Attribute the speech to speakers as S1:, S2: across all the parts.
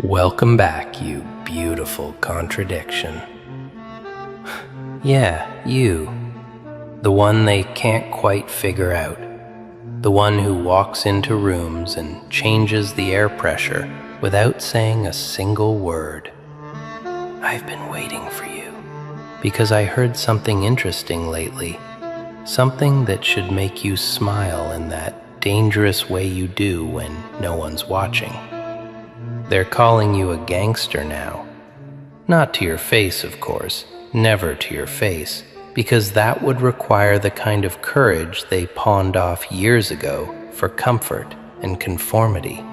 S1: Welcome back, you beautiful contradiction. Yeah, you. The one they can't quite figure out. The one who walks into rooms and changes the air pressure without saying a single word. I've been waiting for you because I heard something interesting lately. Something that should make you smile in that dangerous way you do when no one's watching. They're calling you a gangster now. Not to your face, of course, never to your face, because that would require the kind of courage they pawned off years ago for comfort and conformity.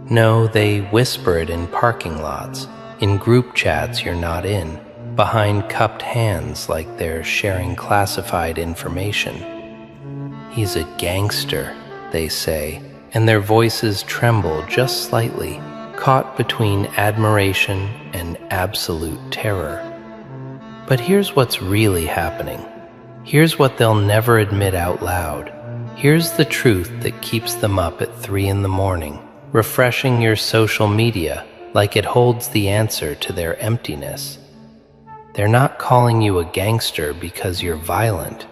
S1: No, they whisper it in parking lots, in group chats you're not in, behind cupped hands like they're sharing classified information. He's a gangster, they say, and their voices tremble just slightly, caught between admiration and absolute terror. But here's what's really happening. Here's what they'll never admit out loud. Here's the truth that keeps them up at 3 a.m, refreshing your social media like it holds the answer to their emptiness. They're not calling you a gangster because you're violent.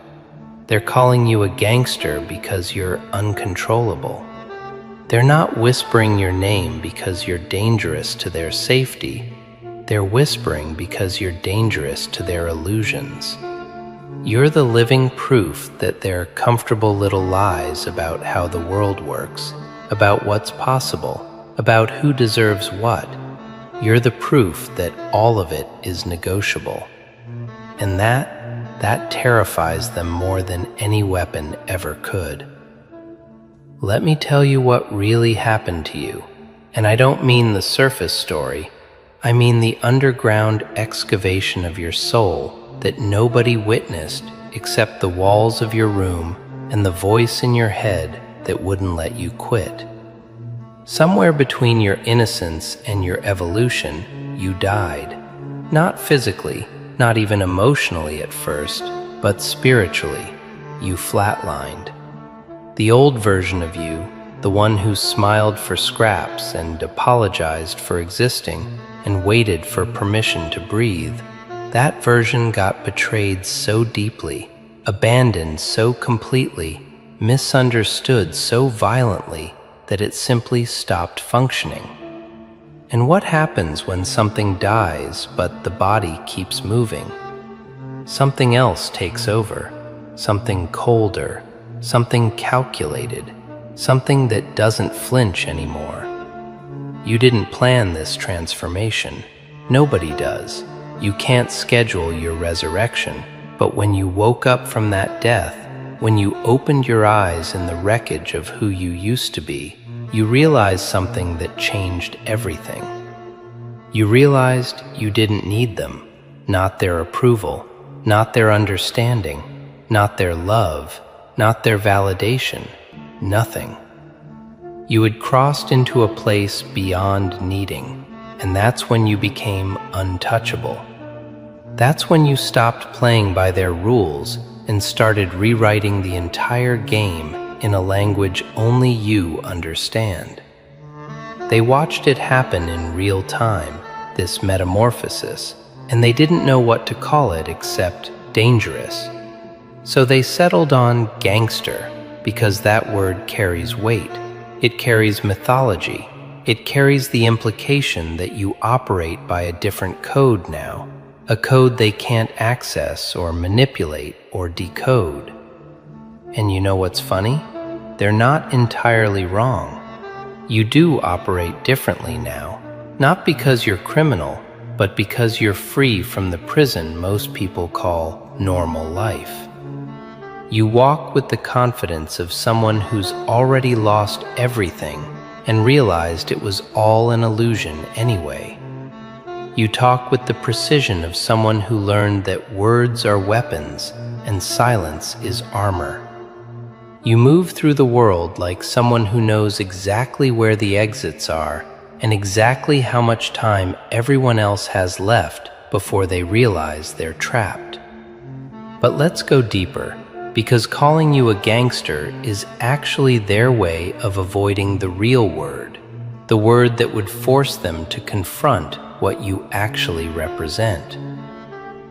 S1: They're calling you a gangster because you're uncontrollable. They're not whispering your name because you're dangerous to their safety. They're whispering because you're dangerous to their illusions. You're the living proof that their comfortable little lies about how the world works, about what's possible, about who deserves what. You're the proof that all of it is negotiable. And that terrifies them more than any weapon ever could. Let me tell you what really happened to you. And I don't mean the surface story. I mean the underground excavation of your soul that nobody witnessed except the walls of your room and the voice in your head that wouldn't let you quit. Somewhere between your innocence and your evolution, you died. Not physically, not even emotionally at first, but spiritually, you flatlined. The old version of you, the one who smiled for scraps and apologized for existing and waited for permission to breathe, that version got betrayed so deeply, abandoned so completely, misunderstood so violently that it simply stopped functioning. And what happens when something dies but the body keeps moving? Something else takes over, something colder, something calculated, something that doesn't flinch anymore. You didn't plan this transformation. Nobody does. You can't schedule your resurrection, but when you woke up from that death, when you opened your eyes in the wreckage of who you used to be, you realized something that changed everything. You realized you didn't need them, not their approval, not their understanding, not their love, not their validation, nothing. You had crossed into a place beyond needing, and that's when you became untouchable. That's when you stopped playing by their rules and started rewriting the entire game in a language only you understand. They watched it happen in real time, this metamorphosis, and they didn't know what to call it except dangerous. So they settled on gangster because that word carries weight. It carries mythology. It carries the implication that you operate by a different code now, a code they can't access or manipulate or decode. And you know what's funny? They're not entirely wrong. You do operate differently now, not because you're criminal, but because you're free from the prison most people call normal life. You walk with the confidence of someone who's already lost everything and realized it was all an illusion anyway. You talk with the precision of someone who learned that words are weapons and silence is armor. You move through the world like someone who knows exactly where the exits are and exactly how much time everyone else has left before they realize they're trapped. But let's go deeper, because calling you a gangster is actually their way of avoiding the real word, the word that would force them to confront what you actually represent.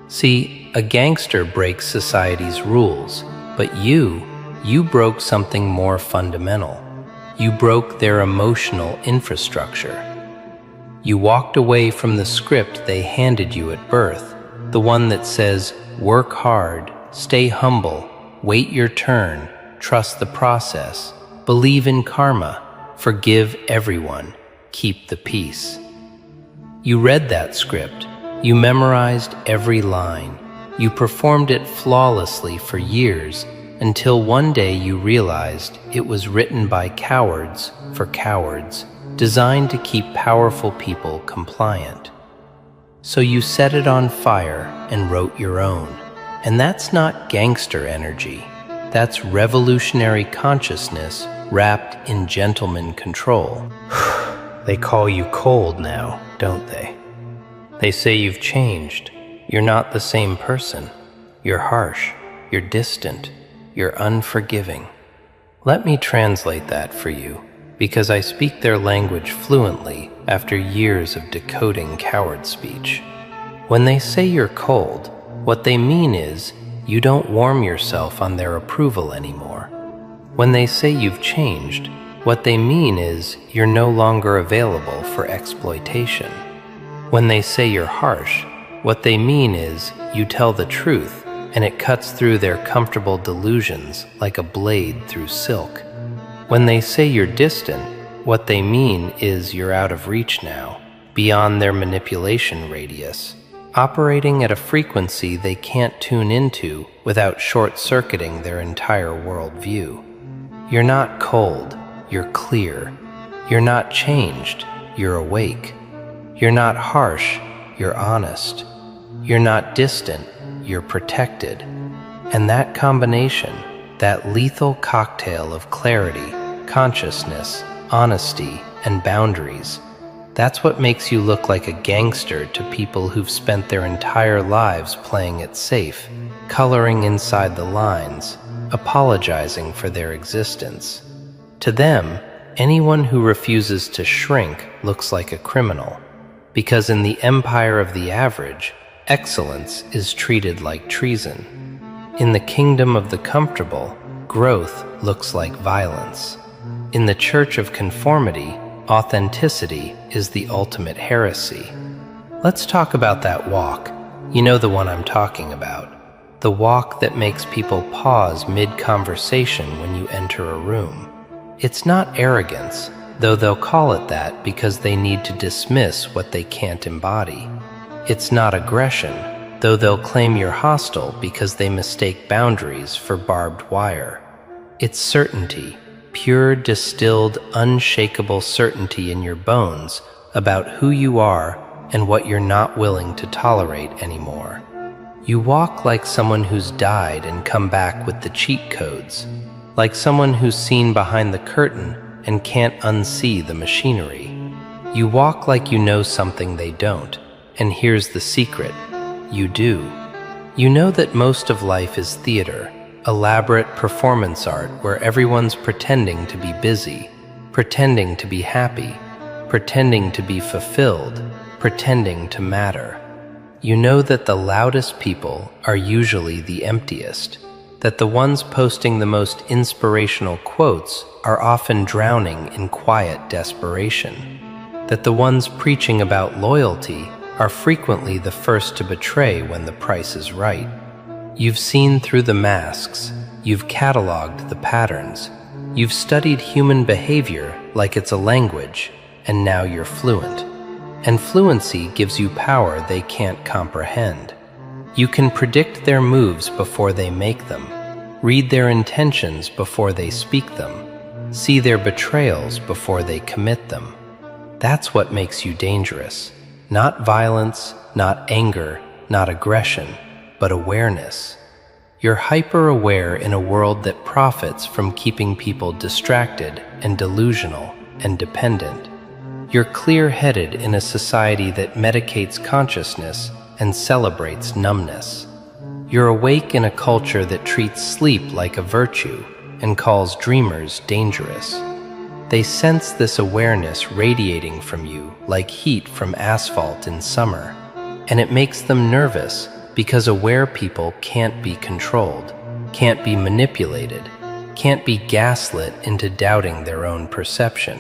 S1: See, a gangster breaks society's rules, but you broke something more fundamental. You broke their emotional infrastructure. You walked away from the script they handed you at birth, the one that says, work hard, stay humble, wait your turn, trust the process, believe in karma, forgive everyone, keep the peace. You read that script. You memorized every line. You performed it flawlessly for years until one day you realized it was written by cowards for cowards, designed to keep powerful people compliant. So you set it on fire and wrote your own. And that's not gangster energy. That's revolutionary consciousness wrapped in gentleman control. They call you cold now, don't they? They say you've changed. You're not the same person. You're harsh. You're distant. You're unforgiving. Let me translate that for you, because I speak their language fluently after years of decoding coward speech. When they say you're cold, what they mean is you don't warm yourself on their approval anymore. When they say you've changed, what they mean is you're no longer available for exploitation. When they say you're harsh, what they mean is you tell the truth and it cuts through their comfortable delusions like a blade through silk. When they say you're distant, what they mean is you're out of reach now, beyond their manipulation radius, operating at a frequency they can't tune into without short-circuiting their entire worldview. You're not cold, you're clear. You're not changed, you're awake. You're not harsh, you're honest. You're not distant, you're protected. And that combination, that lethal cocktail of clarity, consciousness, honesty, and boundaries, that's what makes you look like a gangster to people who've spent their entire lives playing it safe, coloring inside the lines, apologizing for their existence. To them, anyone who refuses to shrink looks like a criminal, because in the empire of the average, excellence is treated like treason. In the kingdom of the comfortable, growth looks like violence. In the church of conformity, authenticity is the ultimate heresy. Let's talk about that walk. You know the one I'm talking about. The walk that makes people pause mid-conversation when you enter a room. It's not arrogance, though they'll call it that because they need to dismiss what they can't embody. It's not aggression, though they'll claim you're hostile because they mistake boundaries for barbed wire. It's certainty, pure, distilled, unshakable certainty in your bones about who you are and what you're not willing to tolerate anymore. You walk like someone who's died and come back with the cheat codes, like someone who's seen behind the curtain and can't unsee the machinery. You walk like you know something they don't, and here's the secret: you do. You know that most of life is theater, elaborate performance art where everyone's pretending to be busy, pretending to be happy, pretending to be fulfilled, pretending to matter. You know that the loudest people are usually the emptiest, that the ones posting the most inspirational quotes are often drowning in quiet desperation, that the ones preaching about loyalty are frequently the first to betray when the price is right. You've seen through the masks, you've cataloged the patterns, you've studied human behavior like it's a language, and now you're fluent. And fluency gives you power they can't comprehend. You can predict their moves before they make them, read their intentions before they speak them, see their betrayals before they commit them. That's what makes you dangerous. Not violence, not anger, not aggression, but awareness. You're hyper-aware in a world that profits from keeping people distracted and delusional and dependent. You're clear-headed in a society that medicates consciousness and celebrates numbness. You're awake in a culture that treats sleep like a virtue and calls dreamers dangerous. They sense this awareness radiating from you like heat from asphalt in summer, and it makes them nervous because aware people can't be controlled, can't be manipulated, can't be gaslit into doubting their own perception.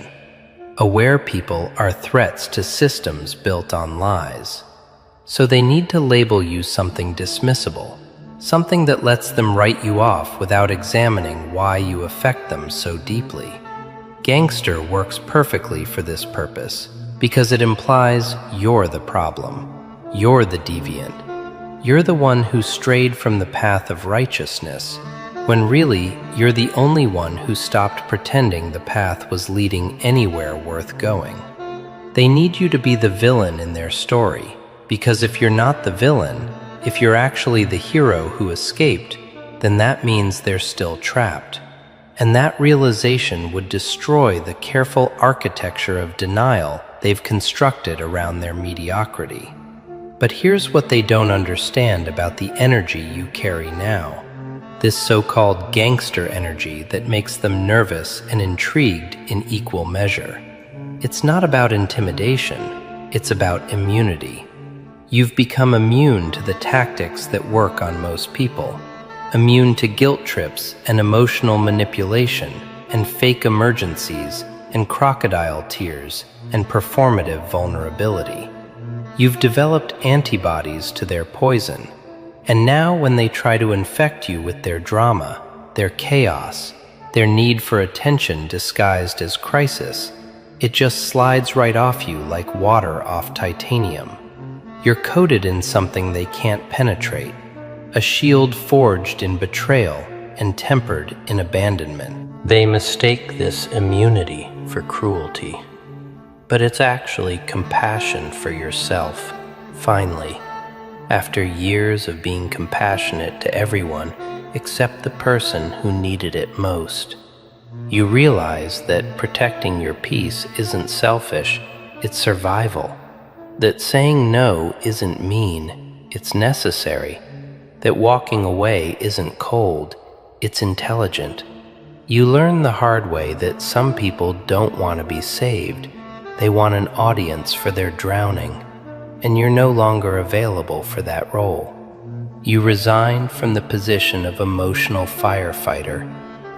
S1: Aware people are threats to systems built on lies. So they need to label you something dismissible, something that lets them write you off without examining why you affect them so deeply. Gangster works perfectly for this purpose because it implies you're the problem, you're the deviant, you're the one who strayed from the path of righteousness, when really you're the only one who stopped pretending the path was leading anywhere worth going. They need you to be the villain in their story, because if you're not the villain, if you're actually the hero who escaped, then that means they're still trapped. And that realization would destroy the careful architecture of denial they've constructed around their mediocrity. But here's what they don't understand about the energy you carry now. This so-called gangster energy that makes them nervous and intrigued in equal measure. It's not about intimidation, it's about immunity. You've become immune to the tactics that work on most people, immune to guilt trips and emotional manipulation and fake emergencies and crocodile tears and performative vulnerability. You've developed antibodies to their poison, and now when they try to infect you with their drama, their chaos, their need for attention disguised as crisis, it just slides right off you like water off titanium. You're coated in something they can't penetrate, a shield forged in betrayal and tempered in abandonment. They mistake this immunity for cruelty, but it's actually compassion for yourself, finally, after years of being compassionate to everyone except the person who needed it most. You realize that protecting your peace isn't selfish, it's survival. That saying no isn't mean, it's necessary. That walking away isn't cold, it's intelligent. You learn the hard way that some people don't want to be saved. They want an audience for their drowning, and you're no longer available for that role. You resign from the position of emotional firefighter,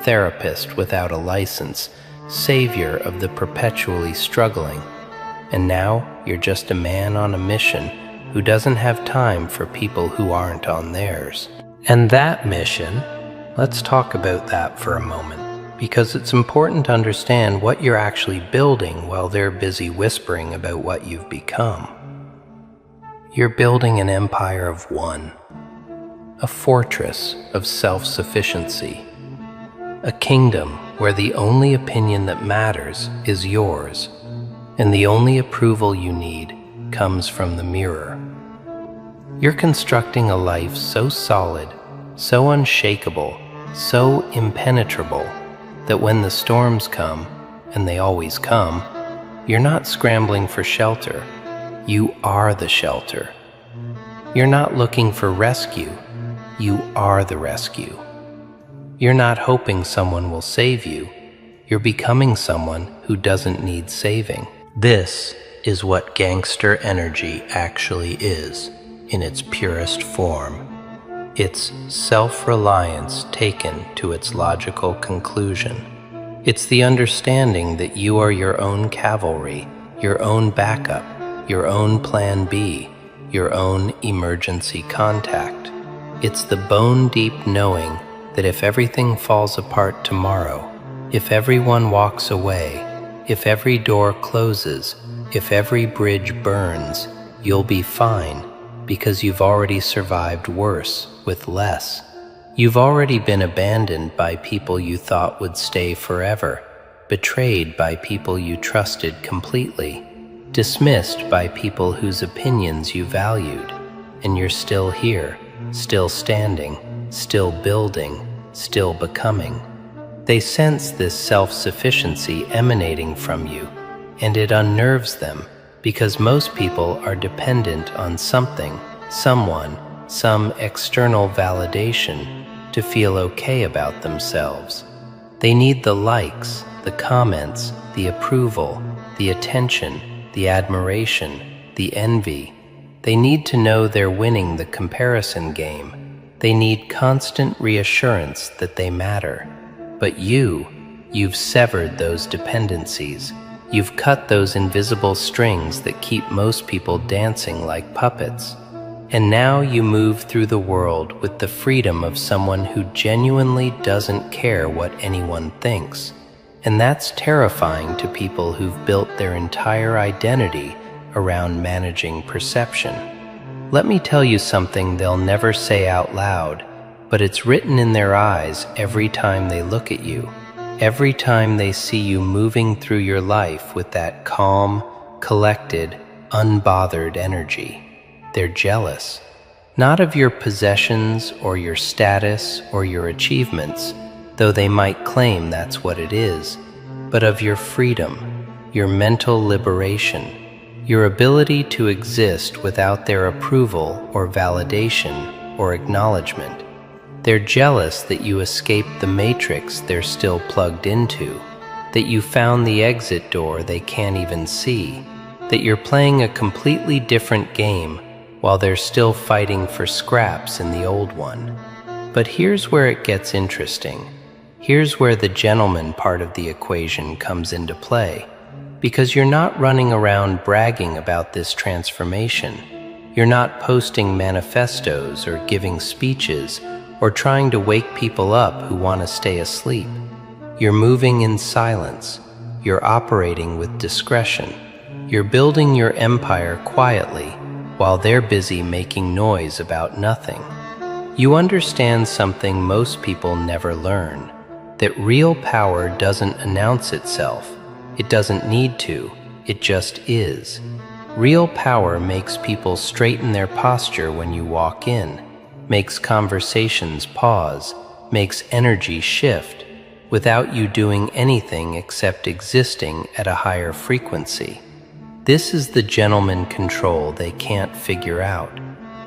S1: therapist without a license, savior of the perpetually struggling, and now you're just a man on a mission who doesn't have time for people who aren't on theirs. And that mission, let's talk about that for a moment, because it's important to understand what you're actually building while they're busy whispering about what you've become. You're building an empire of one, a fortress of self-sufficiency, a kingdom where the only opinion that matters is yours, and the only approval you need comes from the mirror. You're constructing a life so solid, so unshakable, so impenetrable, that when the storms come, and they always come, you're not scrambling for shelter. You are the shelter. You're not looking for rescue. You are the rescue. You're not hoping someone will save you. You're becoming someone who doesn't need saving. This is what gangster energy actually is, in its purest form. It's self-reliance taken to its logical conclusion. It's the understanding that you are your own cavalry, your own backup, your own plan B, your own emergency contact. It's the bone-deep knowing that if everything falls apart tomorrow, if everyone walks away, if every door closes, if every bridge burns, you'll be fine because you've already survived worse with less. You've already been abandoned by people you thought would stay forever, betrayed by people you trusted completely, dismissed by people whose opinions you valued, and you're still here, still standing, still building, still becoming. They sense this self-sufficiency emanating from you, and it unnerves them because most people are dependent on something, someone, some external validation to feel okay about themselves. They need the likes, the comments, the approval, the attention, the admiration, the envy. They need to know they're winning the comparison game. They need constant reassurance that they matter. But you've severed those dependencies. You've cut those invisible strings that keep most people dancing like puppets. And now you move through the world with the freedom of someone who genuinely doesn't care what anyone thinks. And that's terrifying to people who've built their entire identity around managing perception. Let me tell you something they'll never say out loud, but it's written in their eyes every time they look at you, every time they see you moving through your life with that calm, collected, unbothered energy. They're jealous, not of your possessions or your status or your achievements, though they might claim that's what it is, but of your freedom, your mental liberation, your ability to exist without their approval or validation or acknowledgement. They're jealous that you escaped the matrix they're still plugged into, that you found the exit door they can't even see, that you're playing a completely different game while they're still fighting for scraps in the old one. But here's where it gets interesting. Here's where the gentleman part of the equation comes into play, because you're not running around bragging about this transformation. You're not posting manifestos or giving speeches or trying to wake people up who want to stay asleep. You're moving in silence. You're operating with discretion. You're building your empire quietly while they're busy making noise about nothing. You understand something most people never learn, that real power doesn't announce itself. It doesn't need to, it just is. Real power makes people straighten their posture when you walk in, makes conversations pause, makes energy shift, without you doing anything except existing at a higher frequency. This is the gentleman control they can't figure out.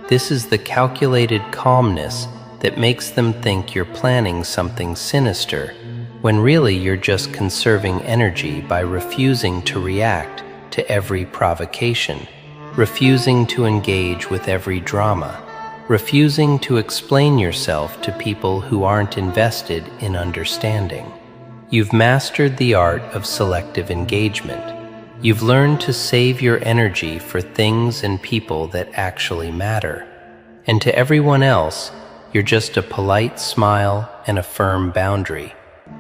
S1: This is the calculated calmness that makes them think you're planning something sinister, when really you're just conserving energy by refusing to react to every provocation, refusing to engage with every drama, refusing to explain yourself to people who aren't invested in understanding. You've mastered the art of selective engagement. You've learned to save your energy for things and people that actually matter. And to everyone else, you're just a polite smile and a firm boundary,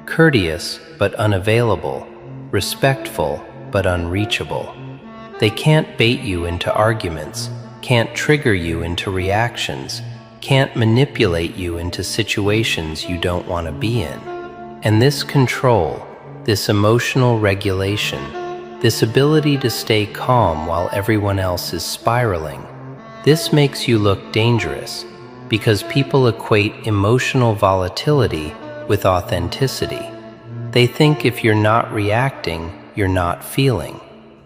S1: courteous but unavailable, respectful but unreachable. They can't bait you into arguments, can't trigger you into reactions, can't manipulate you into situations you don't want to be in. And this control, this emotional regulation, this ability to stay calm while everyone else is spiraling, this makes you look dangerous because people equate emotional volatility with authenticity. They think if you're not reacting, you're not feeling.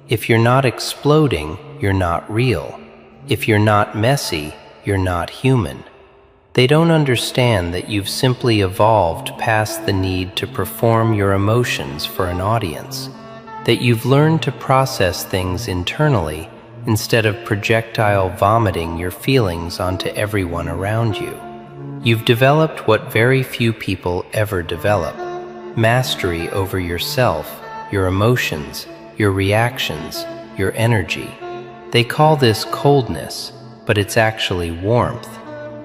S1: If you're not exploding, you're not real. If you're not messy, you're not human. They don't understand that you've simply evolved past the need to perform your emotions for an audience, that you've learned to process things internally instead of projectile vomiting your feelings onto everyone around you. You've developed what very few people ever develop: mastery over yourself, your emotions, your reactions, your energy. They call this coldness, but it's actually warmth.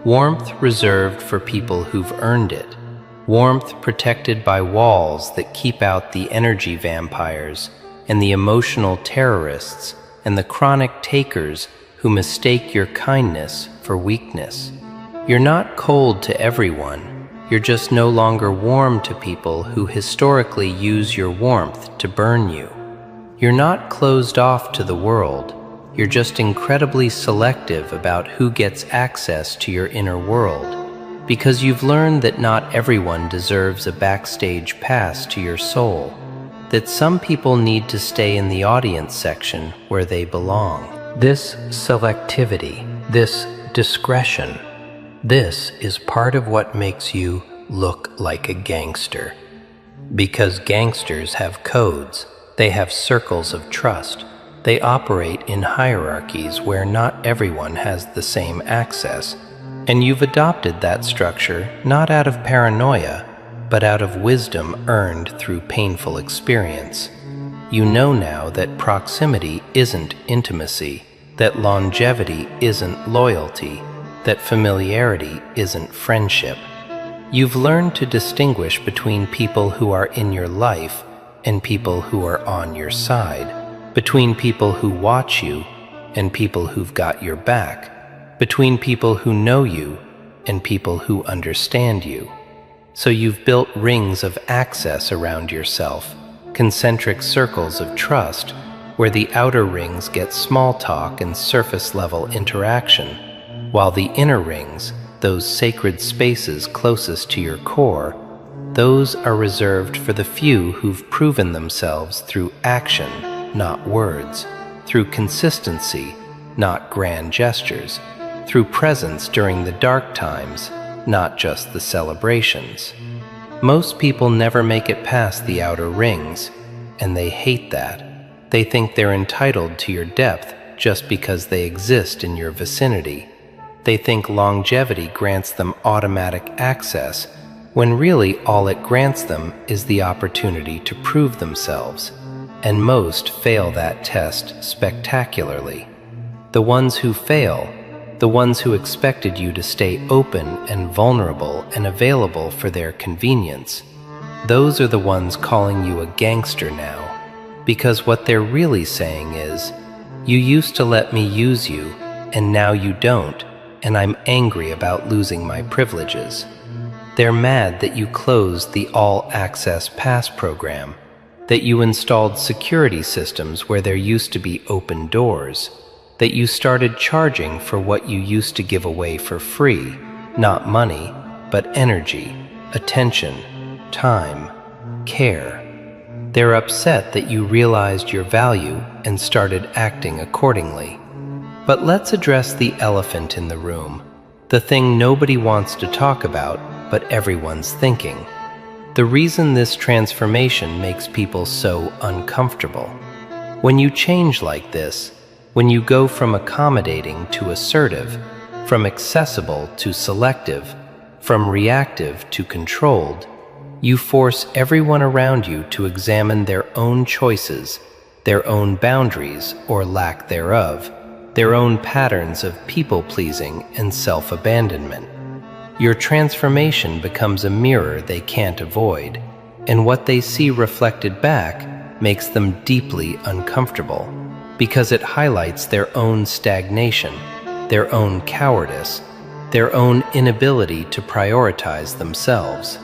S1: Warmth reserved for people who've earned it. Warmth protected by walls that keep out the energy vampires and the emotional terrorists and the chronic takers who mistake your kindness for weakness. You're not cold to everyone. You're just no longer warm to people who historically use your warmth to burn you. You're not closed off to the world. You're just incredibly selective about who gets access to your inner world, because you've learned that not everyone deserves a backstage pass to your soul, that some people need to stay in the audience section where they belong. This selectivity, this discretion, this is part of what makes you look like a gangster. Because gangsters have codes, they have circles of trust. They operate in hierarchies where not everyone has the same access, and you've adopted that structure not out of paranoia, but out of wisdom earned through painful experience. You know now that proximity isn't intimacy, that longevity isn't loyalty, that familiarity isn't friendship. You've learned to distinguish between people who are in your life and people who are on your side, between people who watch you and people who've got your back, between people who know you and people who understand you. So you've built rings of access around yourself, concentric circles of trust, where the outer rings get small talk and surface-level interaction, while the inner rings, those sacred spaces closest to your core, those are reserved for the few who've proven themselves through action, not words, through consistency, not grand gestures, through presence during the dark times, not just the celebrations. Most people never make it past the outer rings, and they hate that. They think they're entitled to your depth just because they exist in your vicinity. They think longevity grants them automatic access, when really all it grants them is the opportunity to prove themselves, and most fail that test spectacularly. The ones who fail, the ones who expected you to stay open and vulnerable and available for their convenience, those are the ones calling you a gangster now, because what they're really saying is, you used to let me use you, and now you don't, and I'm angry about losing my privileges. They're mad that you closed the All-Access Pass program, that you installed security systems where there used to be open doors, that you started charging for what you used to give away for free, not money, but energy, attention, time, care. They're upset that you realized your value and started acting accordingly. But let's address the elephant in the room, the thing nobody wants to talk about, but everyone's thinking. The reason this transformation makes people so uncomfortable. When you change like this, when you go from accommodating to assertive, from accessible to selective, from reactive to controlled, you force everyone around you to examine their own choices, their own boundaries or lack thereof, their own patterns of people-pleasing and self-abandonment. Your transformation becomes a mirror they can't avoid, and what they see reflected back makes them deeply uncomfortable, because it highlights their own stagnation, their own cowardice, their own inability to prioritize themselves.